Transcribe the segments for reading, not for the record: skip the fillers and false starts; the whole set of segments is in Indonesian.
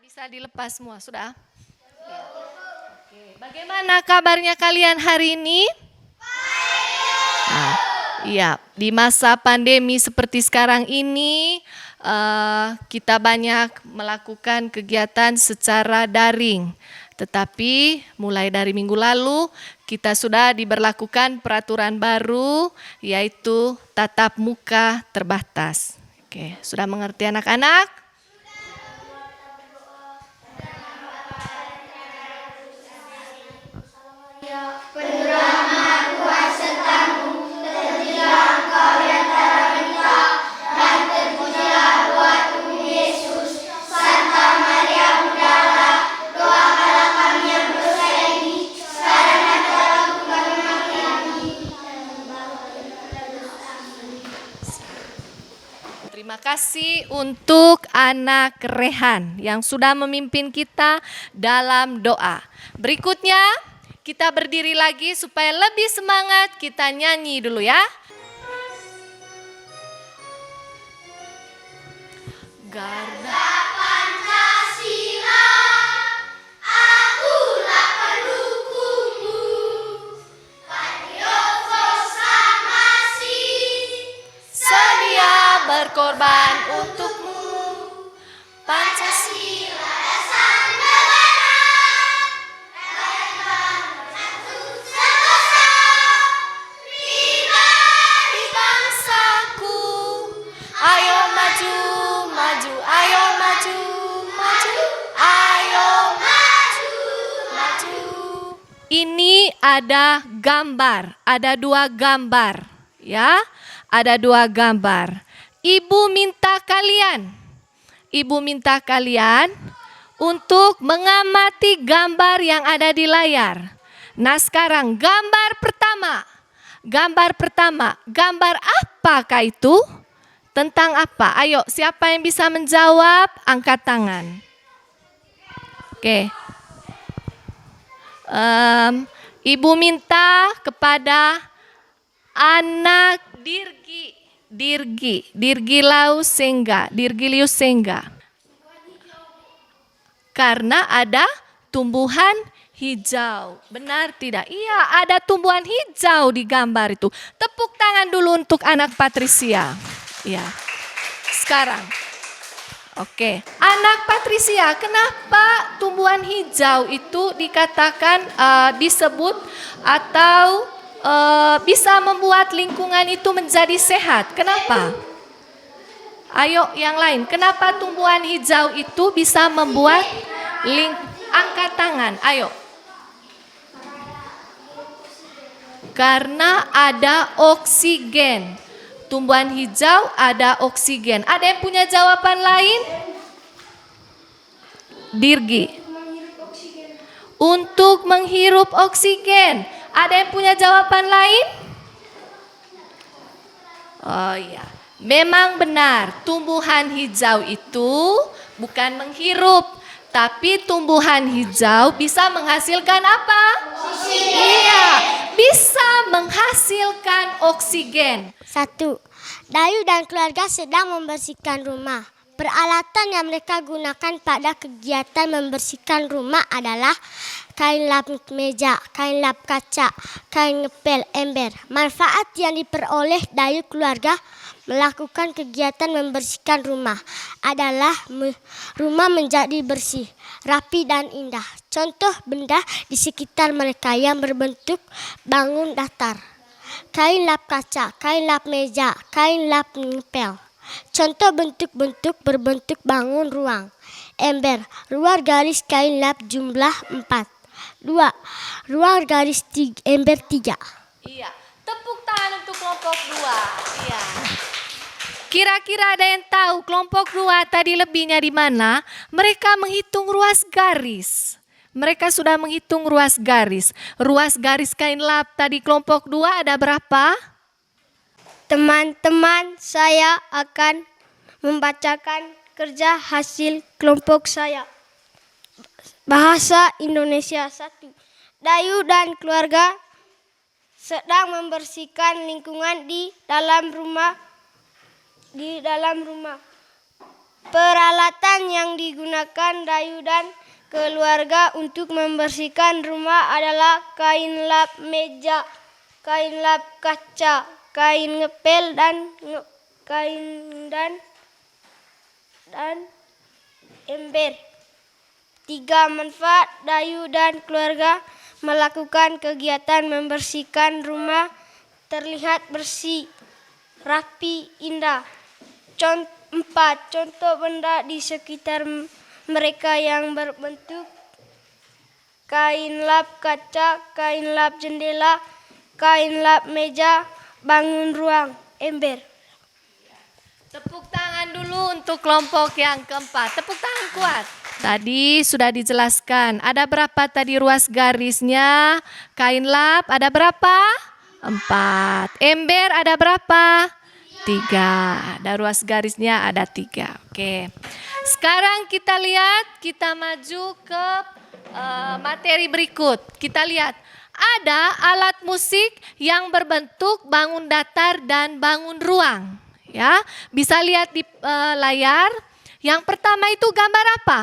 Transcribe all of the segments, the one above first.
Bisa dilepas semua, sudah? Ya. Oke. Bagaimana kabarnya kalian hari ini? Nah, iya, di masa pandemi seperti sekarang ini, kita banyak melakukan kegiatan secara daring. Tetapi mulai dari minggu lalu, kita sudah diberlakukan peraturan baru, yaitu tatap muka terbatas. Oke, sudah mengerti anak-anak? Terima kasih untuk anak Rehan yang sudah memimpin kita dalam doa. Berikutnya kita berdiri lagi supaya lebih semangat, kita nyanyi dulu ya. Garda Pancasila, akulah pendukungmu. Patriot proklamasi, sedia berkorban untukmu. Pancasila dasar negara, rakyat satu sentosa, pribadi bangsaku. Ayo maju, maju, ayo maju, maju, ayo maju, maju. Ini ada gambar, ada dua gambar, ya, ada dua gambar. Ibu minta kalian untuk mengamati gambar yang ada di layar. Nah sekarang gambar pertama, gambar apakah itu? Tentang apa? Ayo, siapa yang bisa menjawab? Angkat tangan. Oke. Ibu minta kepada anak Dirgilius Sengga. Karena ada tumbuhan hijau. Benar tidak? Iya, ada tumbuhan hijau di gambar itu. Tepuk tangan dulu untuk anak Patricia. Ya, sekarang, oke, anak Patricia, kenapa tumbuhan hijau itu dikatakan disebut atau bisa membuat lingkungan itu menjadi sehat? Kenapa? Ayo yang lain, kenapa tumbuhan hijau itu bisa membuat angkat tangan, ayo. Karena ada oksigen. Tumbuhan hijau ada oksigen. Ada yang punya jawaban lain? Dirgi. Untuk menghirup oksigen. Ada yang punya jawaban lain? Oh iya. Memang benar, tumbuhan hijau itu bukan menghirup, tapi tumbuhan hijau bisa menghasilkan apa? Oksigen. Iya, bisa menghasilkan oksigen. 1. Dayu dan keluarga sedang membersihkan rumah. Peralatan yang mereka gunakan pada kegiatan membersihkan rumah adalah kain lap meja, kain lap kaca, kain ngepel, ember. Manfaat yang diperoleh Dayu keluarga melakukan kegiatan membersihkan rumah adalah rumah menjadi bersih, rapi dan indah. Contoh benda di sekitar mereka yang berbentuk bangun datar. Kain lap kaca, kain lap meja, kain lap ngepel. Contoh bentuk-bentuk berbentuk bangun ruang. Ember, luar garis kain lap jumlah 4. 2. Luar garis ember 3. Iya, tepuk tangan untuk kelompok 2. Iya. Kira-kira ada yang tahu kelompok 2 tadi lebihnya di mana? Mereka menghitung ruas garis. Mereka sudah menghitung ruas garis. Ruas garis kain lap tadi kelompok 2 ada berapa? Teman-teman, saya akan membacakan kerja hasil kelompok saya. Bahasa Indonesia 1. Dayu dan keluarga sedang membersihkan lingkungan di dalam rumah. Peralatan yang digunakan Dayu dan keluarga untuk membersihkan rumah adalah kain lap meja, kain lap kaca, kain ngepel dan ember. 3. Manfaat Dayu dan keluarga melakukan kegiatan membersihkan rumah terlihat bersih, rapi, indah. 4. Contoh benda di sekitar mereka yang berbentuk kain lap kaca, kain lap jendela, kain lap meja, bangun ruang, ember. Tepuk tangan dulu untuk kelompok yang keempat. Tepuk tangan kuat. Tadi sudah dijelaskan. Ada berapa tadi ruas garisnya? Kain lap ada berapa? 4. Ember ada berapa? 3. Ada ruas garisnya ada 3. Oke. Sekarang kita lihat, kita maju ke materi berikut. Kita lihat. Ada alat musik yang berbentuk bangun datar dan bangun ruang. Ya, bisa lihat di layar. Yang pertama itu gambar apa?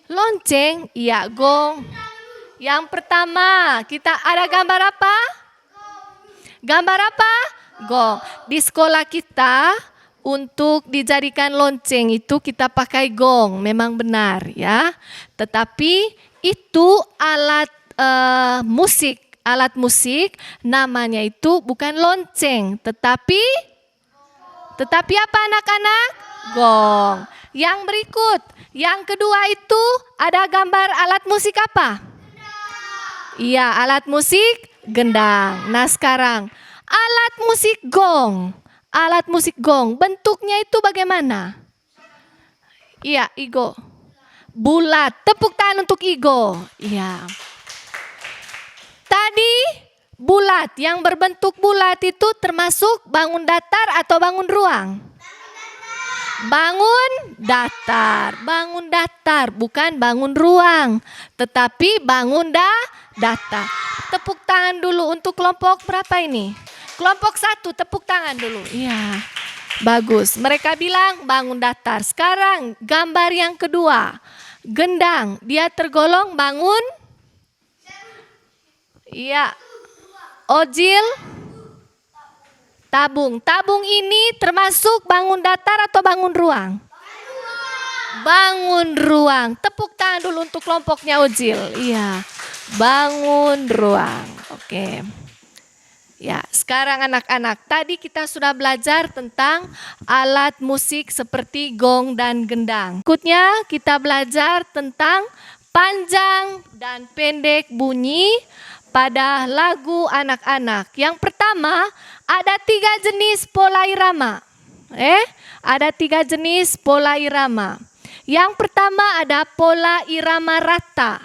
Lonceng. Iya, gong. Yang pertama, kita ada gambar apa? Gambar apa? Gong. Di sekolah kita untuk dijadikan lonceng itu kita pakai gong, memang benar ya. Tetapi itu alat musik namanya itu bukan lonceng, tetapi apa anak-anak? Gong. Yang berikut, yang kedua itu ada gambar alat musik apa? Iya, alat musik gendang. Nah sekarang alat musik gong. Alat musik gong, bentuknya itu bagaimana? Iya, Igo. Bulat. Tepuk tangan untuk Igo. Iya. Tadi bulat, yang berbentuk bulat itu termasuk bangun datar atau bangun ruang? Bangun datar. Bangun datar, bukan bangun ruang. Tetapi bangun datar. Tepuk tangan dulu untuk kelompok berapa ini? Kelompok 1, tepuk tangan dulu. Iya, bagus. Mereka bilang bangun datar. Sekarang gambar yang kedua. Gendang, dia tergolong bangun? Iya. Ojil? Tabung. Tabung ini termasuk bangun datar atau bangun ruang? Bangun ruang. Tepuk tangan dulu untuk kelompoknya Ojil. Iya, bangun ruang. Oke. Ya, sekarang anak-anak, tadi kita sudah belajar tentang alat musik seperti gong dan gendang. Berikutnya kita belajar tentang panjang dan pendek bunyi pada lagu anak-anak. Yang pertama, ada 3 jenis pola irama. Ada 3 jenis pola irama. Yang pertama ada pola irama rata.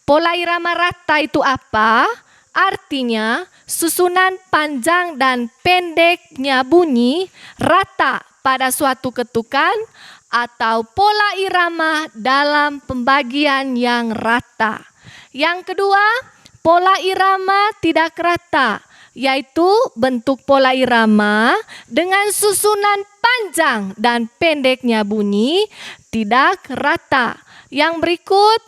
Pola irama rata itu apa? Artinya susunan panjang dan pendeknya bunyi rata pada suatu ketukan atau pola irama dalam pembagian yang rata. Yang kedua, pola irama tidak rata, yaitu bentuk pola irama dengan susunan panjang dan pendeknya bunyi tidak rata. Yang berikut,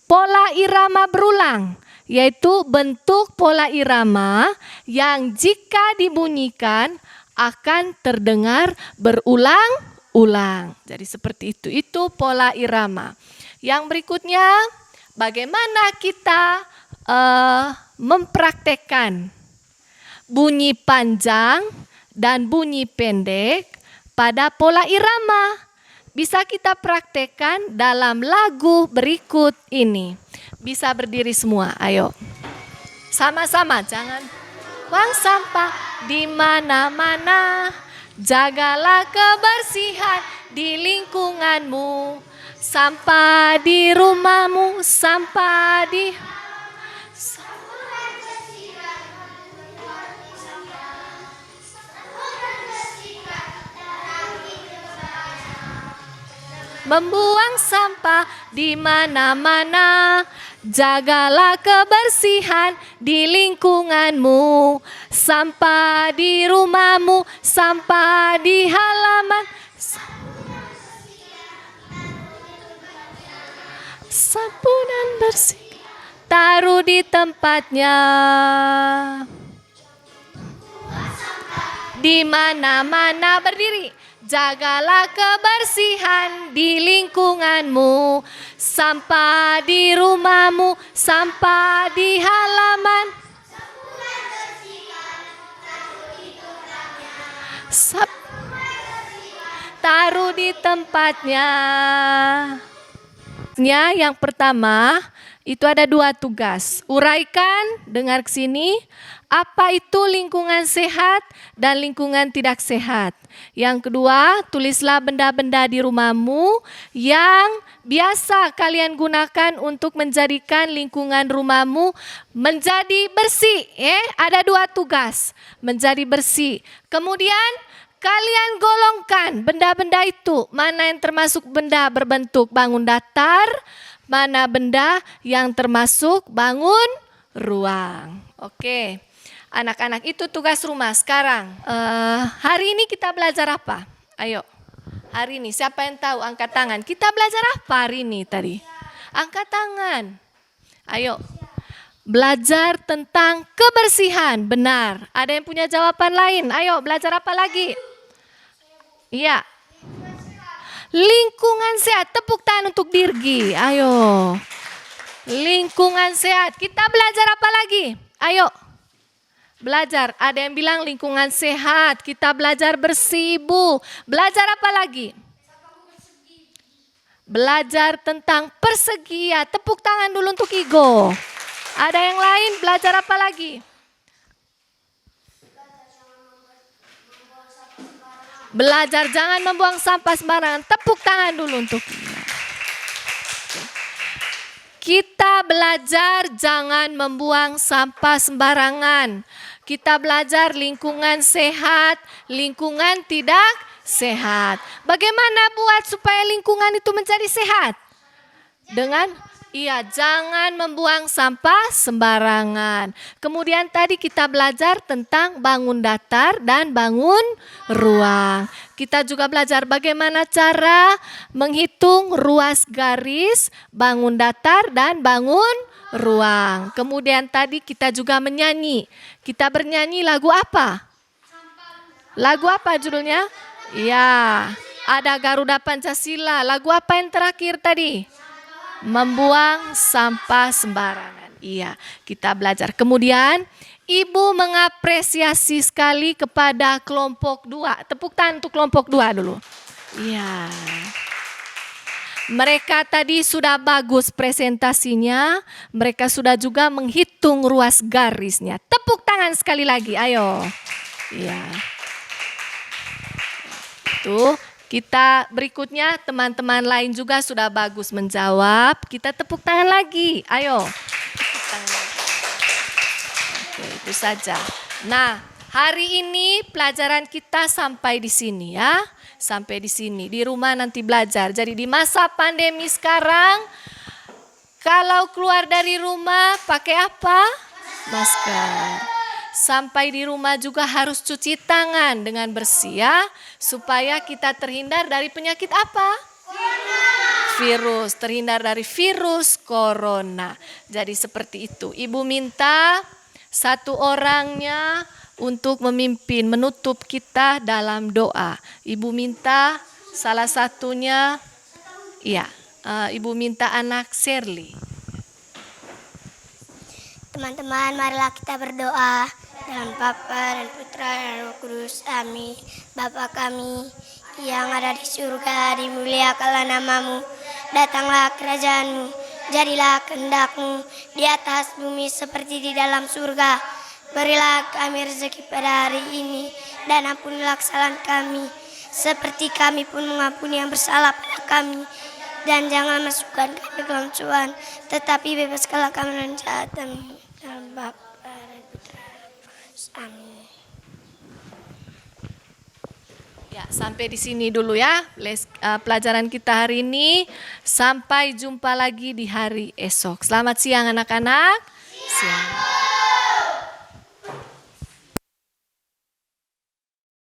pola irama berulang, yaitu bentuk pola irama yang jika dibunyikan akan terdengar berulang-ulang. Jadi seperti itu pola irama. Yang berikutnya, bagaimana kita mempraktekkan bunyi panjang dan bunyi pendek pada pola irama. Bisa kita praktekkan dalam lagu berikut ini. Bisa berdiri semua, ayo. Sama-sama, jangan buang sampah di mana-mana. Jagalah kebersihan di lingkunganmu. Sampah di rumahmu, sampah di... Membuang sampah di mana-mana, jagalah kebersihan di lingkunganmu. Sampah di rumahmu, sampah di halaman, Sapu dan bersih. Taruh di tempatnya. Di mana-mana berdiri. Jagalah kebersihan di lingkunganmu. Sampah di rumahmu, sampah di halaman. Taruh di tempatnya. Yang pertama, itu ada 2 tugas. Uraikan, dengar ke sini, apa itu lingkungan sehat dan lingkungan tidak sehat. Yang kedua, tulislah benda-benda di rumahmu yang biasa kalian gunakan untuk menjadikan lingkungan rumahmu menjadi bersih. Ada 2 tugas, menjadi bersih. Kemudian kalian golongkan benda-benda itu, mana yang termasuk benda berbentuk bangun datar, mana benda yang termasuk bangun ruang. Oke, anak-anak, itu tugas rumah. Sekarang, hari ini kita belajar apa? Ayo, hari ini siapa yang tahu? Angkat tangan. Kita belajar apa hari ini tadi? Angkat tangan. Ayo. Belajar tentang kebersihan, benar. Ada yang punya jawaban lain? Ayo, belajar apa lagi? Iya. Lingkungan sehat. Tepuk tangan untuk Dirgi. Ayo. Lingkungan sehat. Kita belajar apa lagi? Ayo. Belajar. Ada yang bilang lingkungan sehat. Kita belajar bersih, Bu. Belajar apa lagi? Belajar tentang persegi. Ya, tepuk tangan dulu untuk Igo. Ada yang lain? Belajar apa lagi? Belajar jangan membuang sampah sembarangan. Tepuk tangan dulu untuk kita belajar jangan membuang sampah sembarangan. Kita belajar lingkungan sehat, lingkungan tidak sehat. Bagaimana buat supaya lingkungan itu menjadi sehat? Jangan membuang sampah sembarangan. Kemudian tadi kita belajar tentang bangun datar dan bangun ruang. Kita juga belajar bagaimana cara menghitung ruas garis, bangun datar dan bangun ruang. Kemudian tadi kita juga menyanyi. Kita bernyanyi lagu apa? Lagu apa judulnya? Ya, ada Garuda Pancasila. Lagu apa yang terakhir tadi? Membuang sampah sembarangan. Iya, kita belajar. Kemudian Ibu mengapresiasi sekali kepada kelompok 2. Tepuk tangan untuk kelompok 2 dulu. Iya. Mereka tadi sudah bagus presentasinya. Mereka sudah juga menghitung ruas garisnya. Tepuk tangan sekali lagi, ayo. Iya. Tuh. Kita berikutnya teman-teman lain juga sudah bagus menjawab. Kita tepuk tangan lagi. Ayo. Tepuk tangan lagi. Oke, itu saja. Nah, hari ini pelajaran kita sampai di sini ya. Sampai di sini. Di rumah nanti belajar. Jadi di masa pandemi sekarang, kalau keluar dari rumah pakai apa? Masker. Sampai di rumah juga harus cuci tangan dengan bersih ya, supaya kita terhindar dari penyakit apa? Virus, terhindar dari virus corona. Jadi seperti itu. Ibu minta 1 orangnya untuk memimpin, menutup kita dalam doa. Ibu minta salah satunya, Ibu minta anak Shirley. Teman-teman, marilah kita berdoa dalam Bapa dan Putra dan Roh Kudus. Amin. Bapa kami yang ada di surga, dimuliakanlah namamu. Datanglah kerajaanmu, jadilah kehendak-Mu di atas bumi seperti di dalam surga. Berilah kami rezeki pada hari ini, dan ampunilah kesalahan kami, seperti kami pun mengampuni yang bersalah pada kami. Dan jangan masukkan kami ke dalam cobaan, tetapi bebaskanlah kami dari jahat. Dalam Bapa dan Putra dan Roh Kudus. Amin. Ya, sampai di sini dulu ya pelajaran kita hari ini. Sampai jumpa lagi di hari esok. Selamat siang anak-anak. Siang.